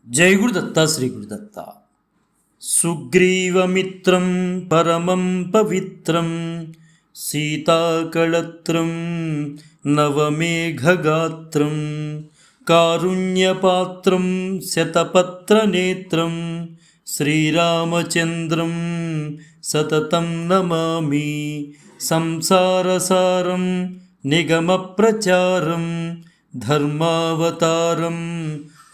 జై గురుదత్త శ్రీ గురుదత్త. సుగ్రీవమిత్రం పరమం పవిత్రం సీతాకళత్రం నవమేఘగాత్రం కారుణ్యపాత్రం శతపత్రనేత్రం శ్రీరామచంద్రం సతతం నమామి. సంసారసారం నిగమప్రచారం ధర్మావతారం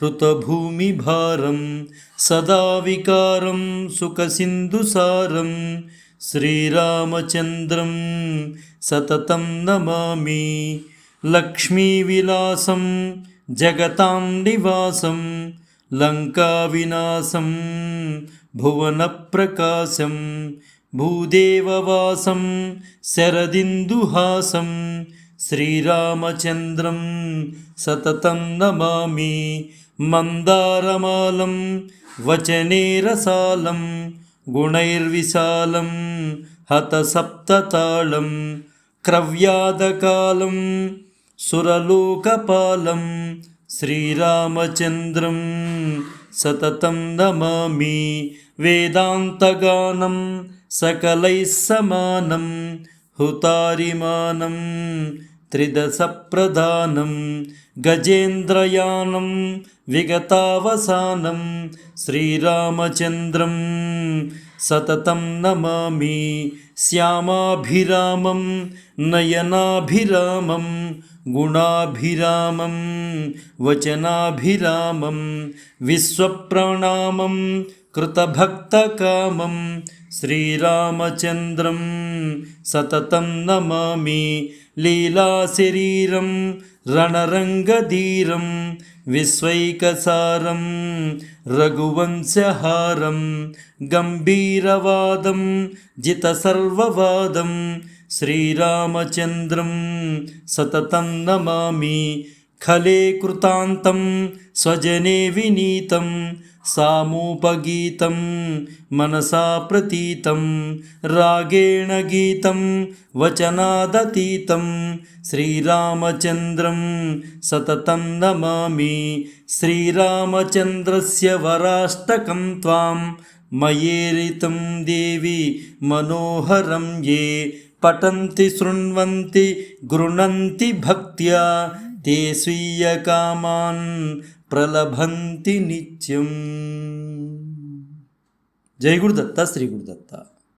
హృతభూమిభారం సదా వికారం సుఖసింధుసారం శ్రీరామచంద్రం సతతం నమామి. లక్ష్మీవిలాసం జగతాం నివాసం లంకావినాశం భువనప్రకాశం భూదేవవాసం శరదిందుహాసం శ్రీరామచంద్రం సతతం నమామి. మందారమాలం వచనేరసాలం గుణైర్విశాలం హతసప్తతాళం క్రవ్యాదకాలం సురలోకపాలం శ్రీరామచంద్రం సతతం నమామి. వేదాంతగానం సకలైః సమానం హుతారిమానం త్రిదశప్రధానం గజేంద్రయానం విగతావసానం శ్రీరామచంద్రం సతతం నమామి. శ్యామాభిరామం నయనాభిరామం గుణాభిరామం వచనాభిరామం విశ్వప్రణామం కృతభక్తకామం శ్రీరామచంద్రం సతతం నమామి. లీలాశరీరం రణరంగధీరం విశ్వైకసారం రఘువంశహారం గంభీరవాదం జితసర్వవాదం శ్రీరామచంద్రం సతతం నమామి. ఖలే కృతాంతం స్వజనే వినీతం సామూపగీతం మనసా ప్రతీతం రాగేణ గీతం వచనాదతీతం శ్రీరామచంద్రం సతతం నమామి. శ్రీరామచంద్రస్య వరాష్టకం త్వాం మయేరితం దేవి మనోహరం యే పఠంతి శృణ్వంతి గృణంతి భక్త్యా తే స్వీయకామాన్ ప్రలభంతి నిత్యం. జై గురుదత్త శ్రీ గురుదత్త.